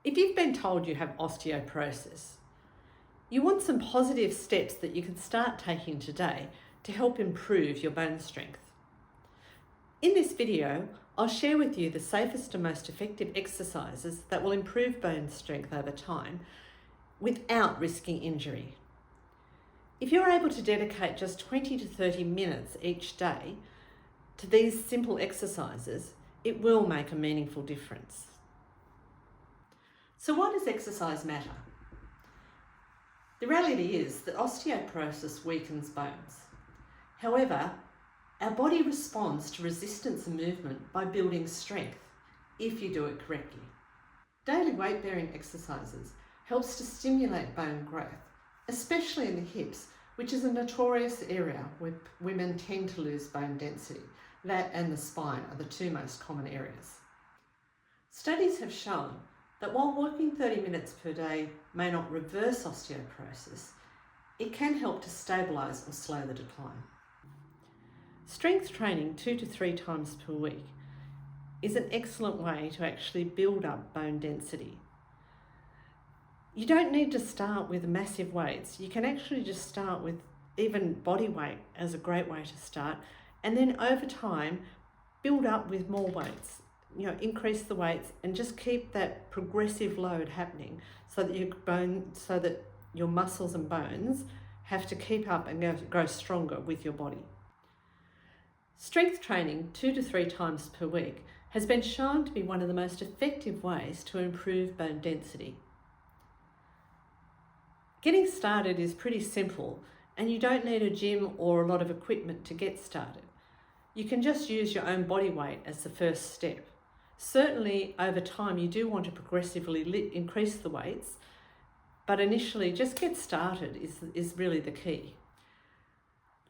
If you've been told you have osteoporosis, you want some positive steps that you can start taking today to help improve your bone strength. In this video, I'll share with you the safest and most effective exercises that will improve bone strength over time without risking injury. If you're able to dedicate just 20 to 30 minutes each day to these simple exercises, it will make a meaningful difference. So why does exercise matter? The reality is that osteoporosis weakens bones. However, our body responds to resistance and movement by building strength if you do it correctly. Daily weight-bearing exercises helps to stimulate bone growth, especially in the hips, which is a notorious area where women tend to lose bone density. That and the spine are the two most common areas. Studies have shown that while walking 30 minutes per day may not reverse osteoporosis, it can help to stabilise or slow the decline. Strength training 2 to 3 times per week is an excellent way to actually build up bone density. You don't need to start with massive weights. You can actually just start with even body weight as a great way to start, and then over time build up with more weights. Increase the weights and just keep that progressive load happening so that your muscles and bones have to keep up and grow stronger with your body. Strength training 2 to 3 times per week has been shown to be one of the most effective ways to improve bone density. Getting started is pretty simple, and you don't need a gym or a lot of equipment to get started. You can just use your own body weight as the first step. Certainly over time you do want to progressively increase the weights, but initially just get started is really the key.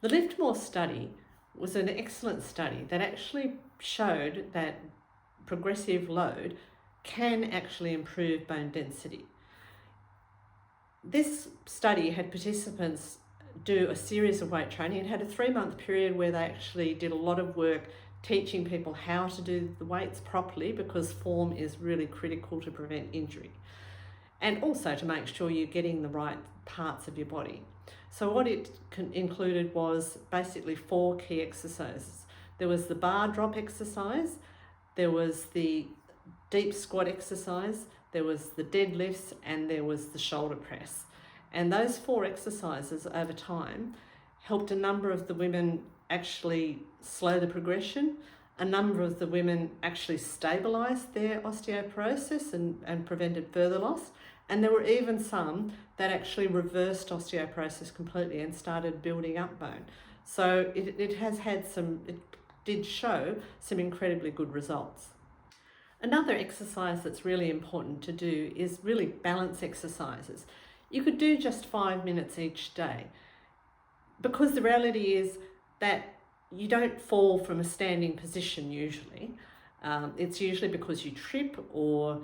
The Lift More study was an excellent study that actually showed that progressive load can actually improve bone density. This study had participants do a series of weight training. It had a 3-month period where they actually did a lot of work teaching people how to do the weights properly, because form is really critical to prevent injury, and also to make sure you're getting the right parts of your body. So what it included was basically 4 key exercises. There was the bar drop exercise, there was the deep squat exercise, there was the deadlifts, and there was the shoulder press. And those 4 exercises over time helped a number of the women actually slow the progression. A number of the women actually stabilised their osteoporosis and prevented further loss. And there were even some that actually reversed osteoporosis completely and started building up bone. So it did show some incredibly good results. Another exercise that's really important to do is really balance exercises. You could do just 5 minutes each day, because the reality is that you don't fall from a standing position usually. It's usually because you trip or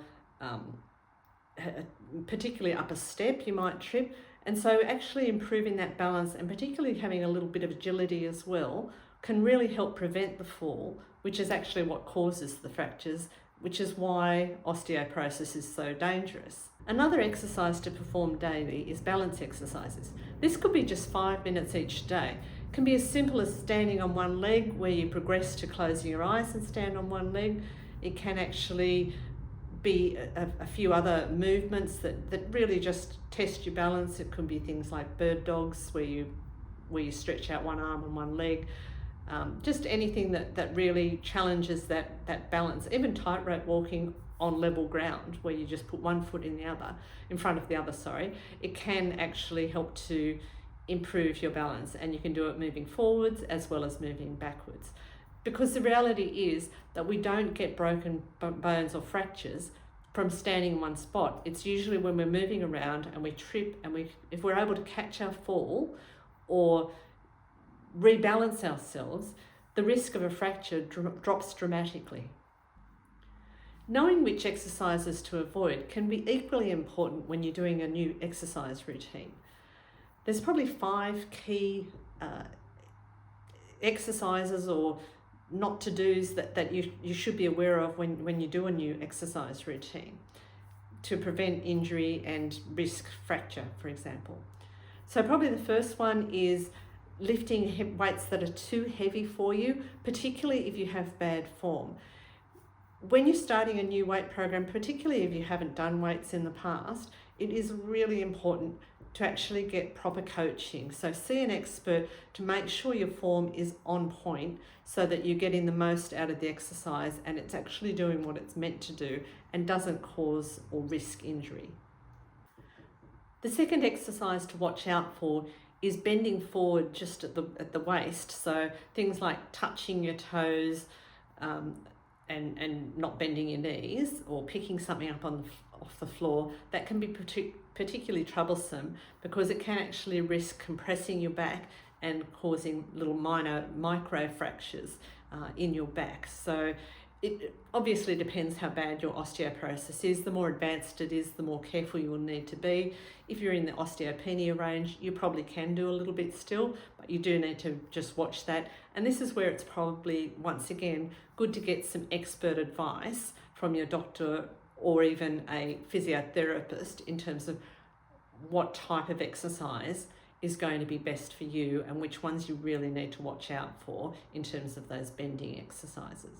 particularly up a step you might trip. And so actually improving that balance, and particularly having a little bit of agility as well, can really help prevent the fall, which is actually what causes the fractures, which is why osteoporosis is so dangerous. Another exercise to perform daily is balance exercises. This could be just 5 minutes each day. It can be as simple as standing on one leg, where you progress to closing your eyes and stand on one leg. It can actually be a few other movements that really just test your balance. It could be things like bird dogs, where you stretch out one arm and one leg. Just anything that really challenges that balance. Even tightrope walking on level ground, where you just put one foot in front of the other, it can actually help to improve your balance, and you can do it moving forwards as well as moving backwards. Because the reality is that we don't get broken bones or fractures from standing in one spot. It's usually when we're moving around and we trip, and if we're able to catch our fall or rebalance ourselves, the risk of a fracture drops dramatically. Knowing which exercises to avoid can be equally important when you're doing a new exercise routine. There's probably 5 key exercises or not to-dos that you should be aware of when you do a new exercise routine. to prevent injury and risk fracture, for example. So probably the first one is lifting weights that are too heavy for you, particularly if you have bad form. When you're starting a new weight program, particularly if you haven't done weights in the past, it is really important to actually get proper coaching. So see an expert to make sure your form is on point so that you're getting the most out of the exercise and it's actually doing what it's meant to do and doesn't cause or risk injury. The second exercise to watch out for is bending forward just at the waist. So things like touching your toes and not bending your knees, or picking something up off the floor. That can be particularly troublesome because it can actually risk compressing your back and causing little micro fractures in your back. So it obviously depends how bad your osteoporosis is. The more advanced it is, the more careful you will need to be. If you're in the osteopenia range, you probably can do a little bit still, but you do need to just watch that. And this is where it's probably, once again, good to get some expert advice from your doctor or even a physiotherapist in terms of what type of exercise is going to be best for you and which ones you really need to watch out for in terms of those bending exercises.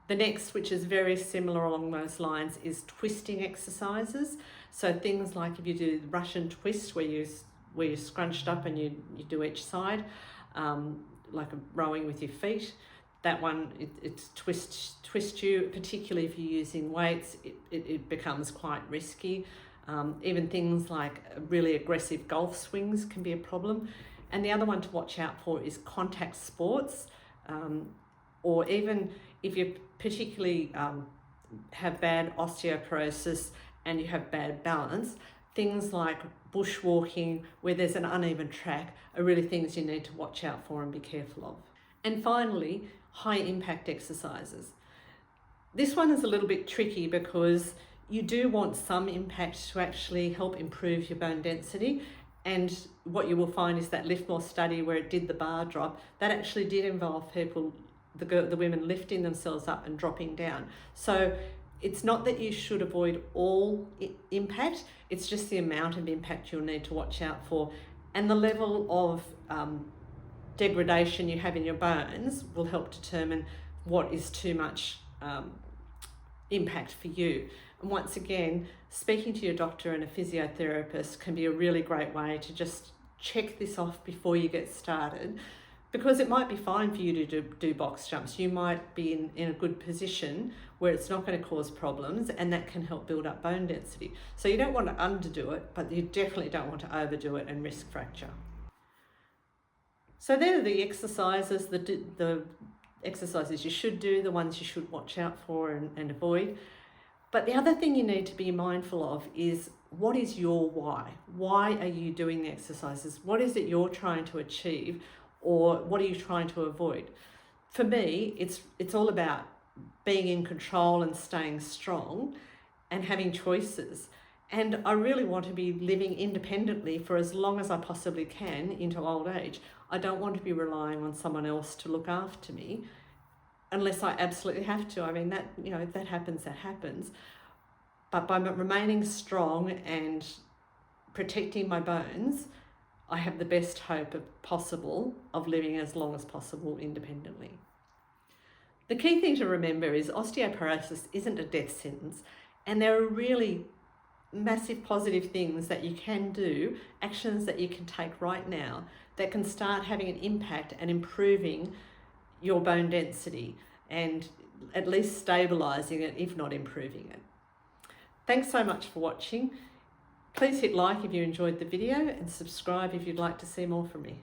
The next, which is very similar along those lines, is twisting exercises. So things like if you do Russian twist where you're scrunched up and you do each side, like rowing with your feet. That one, it twists you, particularly if you're using weights, it becomes quite risky. Even things like really aggressive golf swings can be a problem. And the other one to watch out for is contact sports, or even if you particularly have bad osteoporosis and you have bad balance, things like bushwalking where there's an uneven track are really things you need to watch out for and be careful of. And finally, high impact exercises. This one is a little bit tricky because you do want some impact to actually help improve your bone density. And what you will find is that Liftmore study where it did the bar drop, that actually did involve people, the women lifting themselves up and dropping down. So it's not that you should avoid all impact, it's just the amount of impact you'll need to watch out for. And the level of degradation you have in your bones will help determine what is too much impact for you. And once again, speaking to your doctor and a physiotherapist can be a really great way to just check this off before you get started, because it might be fine for you to do box jumps. You might be in a good position where it's not going to cause problems, and that can help build up bone density. So you don't want to underdo it, but you definitely don't want to overdo it and risk fracture. So there are the exercises, the exercises you should do, the ones you should watch out for and avoid. But the other thing you need to be mindful of is, what is your why? Why are you doing the exercises? What is it you're trying to achieve, or what are you trying to avoid? For me, it's all about being in control and staying strong and having choices. And I really want to be living independently for as long as I possibly can into old age. I don't want to be relying on someone else to look after me unless I absolutely have to. I mean, if that happens, that happens. But by remaining strong and protecting my bones, I have the best hope possible of living as long as possible independently. The key thing to remember is osteoporosis isn't a death sentence, and there are really massive positive things that you can do, actions that you can take right now that can start having an impact and improving your bone density and at least stabilising it, if not improving it. Thanks so much for watching. Please hit like if you enjoyed the video and subscribe if you'd like to see more from me.